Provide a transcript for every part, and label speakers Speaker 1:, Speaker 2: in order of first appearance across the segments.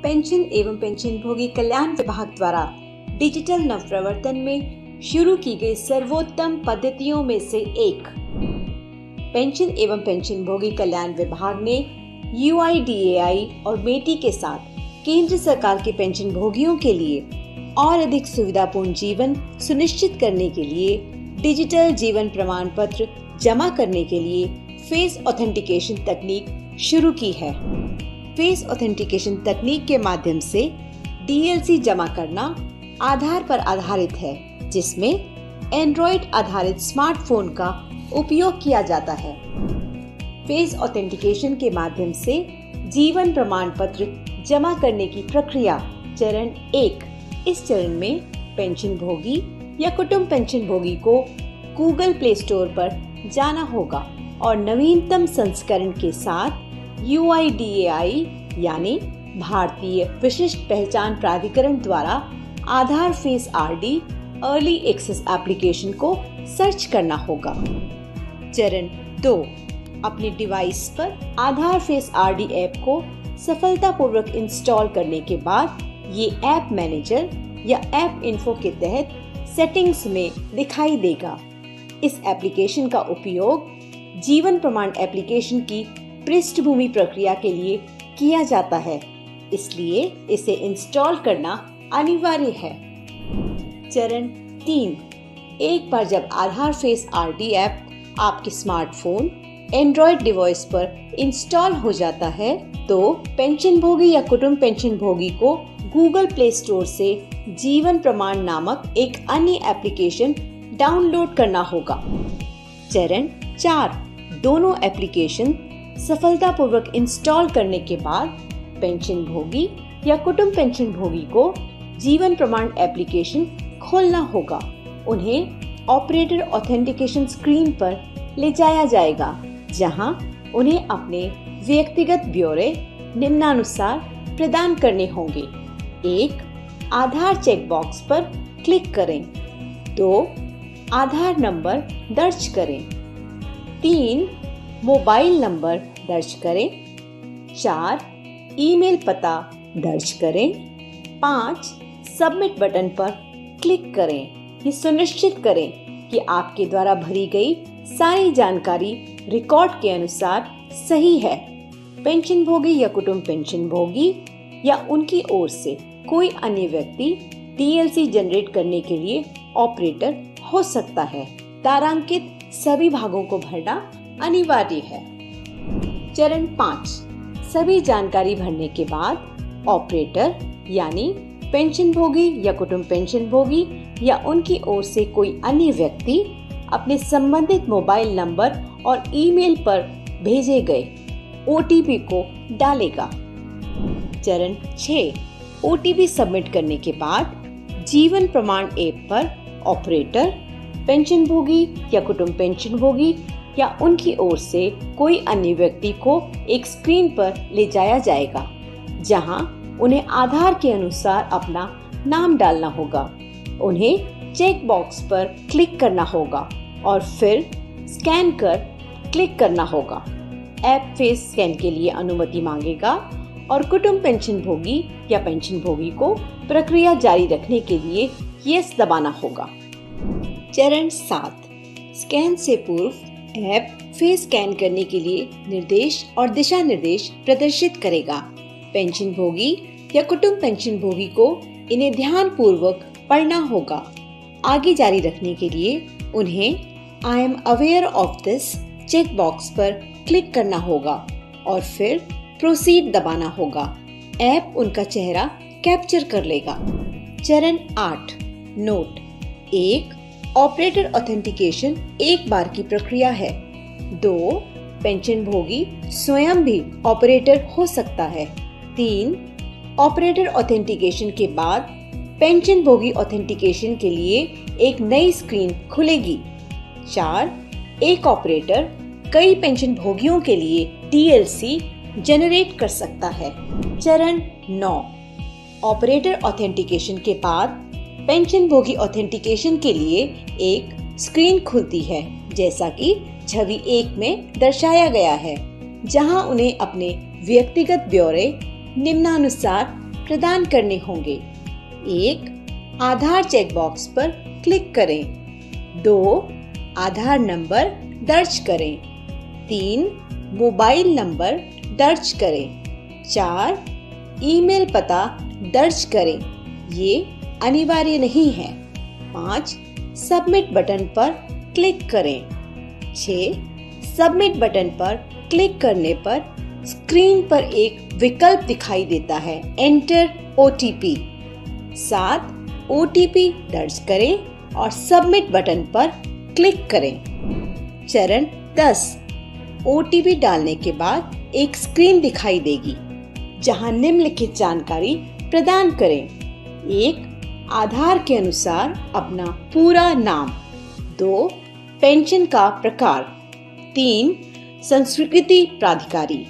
Speaker 1: Pension एवं पेंशनभोगी कल्याण विभाग द्वारा डिजिटल नवप्रवर्तन में शुरू की गई सर्वोत्तम पद्धतियों में से एक। पेंशन एवं पेंशनभोगी कल्याण विभाग ने UIDAI और मेटी के साथ केंद्र सरकार के पेंशन भोगियों के लिए और अधिक सुविधापूर्ण जीवन सुनिश्चित करने के लिए डिजिटल जीवन प्रमाण पत्र जमा करने के लिए फेस ऑथेंटिकेशन तकनीक शुरू की है। फेस ऑथेंटिकेशन तकनीक के माध्यम से DLC जमा करना आधार पर आधारित है, जिसमें एंड्रॉइड आधारित स्मार्टफोन का उपयोग किया जाता है। फेस ऑथेंटिकेशन के माध्यम से जीवन प्रमाण पत्र जमा करने की प्रक्रिया चरण 1। इस चरण में पेंशन भोगी या कुटुंब पेंशन भोगी को गूगल प्ले स्टोर पर जाना होगा और नवीनतम संस्करण के साथ UIDAI यानी भारतीय विशिष्ट पहचान प्राधिकरण द्वारा Aadhaar face RD early access application को सर्च करना होगा। चरण 2। अपने डिवाइस पर आधार फेस RD ऐप को सफलतापूर्वक इंस्टॉल करने के बाद ये ऐप मैनेजर या ऐप इन्फो के तहत सेटिंग्स में दिखाई देगा। इस एप्लीकेशन का उपयोग जीवन प्रमाण एप्लीकेशन की पृष्ठभूमि प्रक्रिया के लिए किया जाता है, इसलिए इसे इंस्टॉल करना अनिवार्य है। चरण 3। एक बार जब आधार फेस RD ऐप आपके स्मार्टफोन एंड्रॉइड डिवाइस पर इंस्टॉल हो जाता है, तो पेंशन भोगी या कुटुंब पेंशन भोगी को गूगल प्ले स्टोर से जीवन प्रमाण नामक एक अन्य एप्लीकेशन डाउनलोड करना होगा। चरण 4। दोनों एप्लीकेशन सफलतापूर्वक इंस्टॉल करने के बाद पेंशन भोगी या कुटुंब पेंशन भोगी को जीवन प्रमाण एप्लीकेशन खोलना होगा। उन्हें ऑपरेटर ऑथेंटिकेशन स्क्रीन पर ले जाया जाएगा, जहां उन्हें अपने व्यक्तिगत ब्यौरे निम्नानुसार प्रदान करने होंगे। 1. आधार चेकबॉक्स पर क्लिक करें। 2. आधार नंबर दर्ज करें। 3. मोबाइल नंबर दर्ज करें। 4. ईमेल पता दर्ज करें। 5. सबमिट बटन पर क्लिक करें। ये सुनिश्चित करें कि आपके द्वारा भरी गई सारी जानकारी रिकॉर्ड के अनुसार सही है। पेंशन भोगी या कुटुंब पेंशन भोगी या उनकी ओर से कोई अन्य व्यक्ति DLC जनरेट करने के लिए ऑपरेटर हो सकता है। तारांकित सभी भागों को भरना अनिवार्य है। चरण 5। सभी जानकारी भरने के बाद ऑपरेटर यानी पेंशन भोगी या कुटुंब पेंशन भोगी या उनकी ओर से कोई अन्य व्यक्ति अपने संबंधित मोबाइल नंबर और ईमेल पर भेजे गए OTP को डालेगा। चरण 6। OTP सबमिट करने के बाद जीवन प्रमाण ऐप पर ऑपरेटर पेंशन भोगी या कुटुंब पेंशन भोगी या उनकी ओर से कोई अन्य व्यक्ति को एक स्क्रीन पर ले जाया जाएगा, जहां उन्हें आधार के अनुसार अपना नाम डालना होगा। उन्हें चेक बॉक्स पर क्लिक करना होगा और फिर स्कैन कर क्लिक करना होगा। ऐप फेस स्कैन के लिए अनुमति मांगेगा और कुटुंब पेंशन भोगी या पेंशन भोगी को प्रक्रिया जारी रखने के लिए यस दबाना होगा। चरण 7। स्कैन से पूर्व ऐप फेस स्कैन करने के लिए निर्देश और दिशा निर्देश प्रदर्शित करेगा। पेंशन भोगी या कुटुंब पेंशन भोगी को इन्हें ध्यान पूर्वक पढ़ना होगा। आगे जारी रखने के लिए उन्हें I am aware of this check box पर क्लिक करना होगा और फिर प्रोसीड दबाना होगा। ऐप उनका चेहरा कैप्चर कर लेगा। चरण 8। नोट 1. ऑपरेटर ऑथेंटिकेशन एक बार की प्रक्रिया है। 2. पेंशन भोगी स्वयं भी ऑपरेटर हो सकता है। 3. ऑपरेटर ऑथेंटिकेशन के बाद पेंशन भोगी ऑथेंटिकेशन के लिए एक नई स्क्रीन खुलेगी। 4. एक ऑपरेटर कई पेंशन भोगियों के लिए DLC जनरेट कर सकता है। चरण 9। ऑपरेटर ऑथेंटिकेशन के बाद पेंशन भोगी ऑथेंटिकेशन के लिए एक स्क्रीन खुलती है, जैसा कि छवि 1 में दर्शाया गया है, जहां उन्हें अपने व्यक्तिगत ब्यौरे निम्नानुसार प्रदान करने होंगे। 1. आधार चेकबॉक्स पर क्लिक करें। 2. आधार नंबर दर्ज करें। 3. मोबाइल नंबर दर्ज करें। 4. ईमेल पता दर्ज करें, ये अनिवार्य नहीं है। 5. सबमिट बटन पर क्लिक करें। 6. सबमिट बटन पर क्लिक करने पर स्क्रीन पर एक विकल्प दिखाई देता है, एंटर OTP। 7. OTP दर्ज करें और सबमिट बटन पर क्लिक करें। चरण 10. OTP डालने के बाद एक स्क्रीन दिखाई देगी, जहां निम्नलिखित जानकारी प्रदान करें। 1. आधार के अनुसार अपना पूरा नाम। 2. पेंशन का प्रकार। 3. संस्वीकृति प्राधिकारी।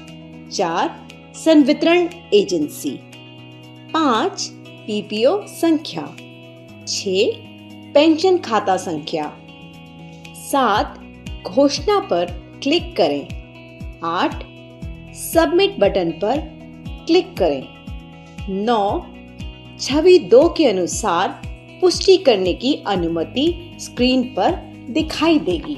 Speaker 1: 4. संवितरण एजेंसी। 5. PPO संख्या। 6. पेंशन खाता संख्या। 7. घोषणा पर क्लिक करें। 8. सबमिट बटन पर क्लिक करें। 9. छवि 2 के अनुसार पुष्टि करने की अनुमति स्क्रीन पर दिखाई देगी।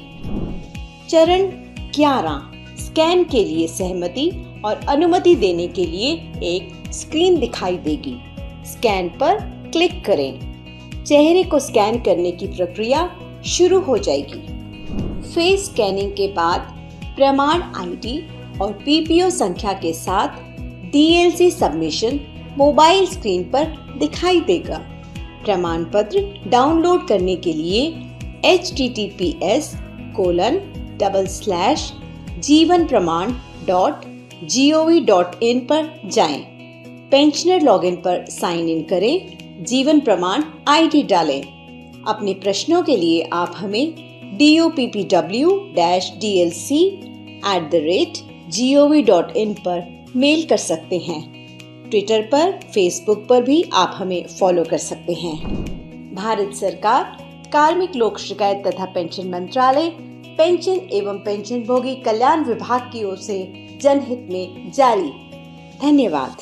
Speaker 1: चरण 11. स्कैन के लिए सहमति और अनुमति देने के लिए एक स्क्रीन दिखाई देगी। स्कैन पर क्लिक करें। चेहरे को स्कैन करने की प्रक्रिया शुरू हो जाएगी। फेस स्कैनिंग के बाद प्रमाण ID और PPO संख्या के साथ DLC सबमिशन मोबाइल स्क्रीन पर दिखाई देगा। प्रमाण पत्र डाउनलोड करने के लिए https://jivanpraman.gov.in पर जाएं। पेंशनर लॉगिन पर साइन इन करें, जीवन प्रमाण ID डालें। अपने प्रश्नों के लिए आप हमें doppwdlc@gov.in पर मेल कर सकते हैं। ट्विटर पर, फेसबुक पर भी आप हमें फॉलो कर सकते हैं। भारत सरकार कार्मिक लोक शिकायत तथा पेंशन मंत्रालय, पेंशन एवं पेंशनभोगी कल्याण विभाग की ओर से जनहित में जारी। धन्यवाद।